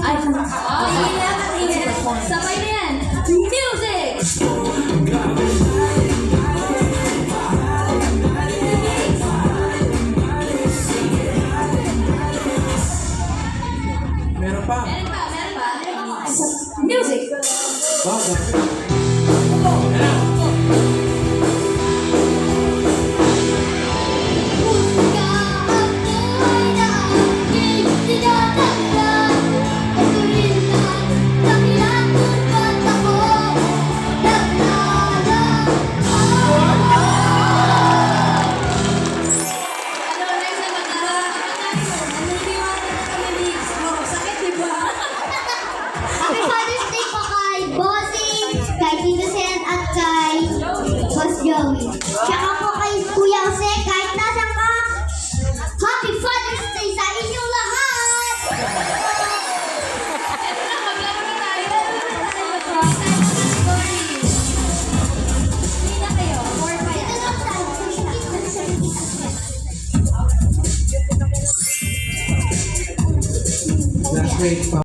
Ay, sige na, sige. Sabay na yan. Music! Meron pa. Meron pa. Music! Happy Father's Day po kay Bossing, kay Tito Sen at kay Boss Joey. Tsaka po kay Kuya Jose, kahit nasan ka, Happy Father's Day sa inyong lahat! Maglaro na tayo. Hindi na kayo. 4 pa yan. Ito lang tayo. Last grade pa.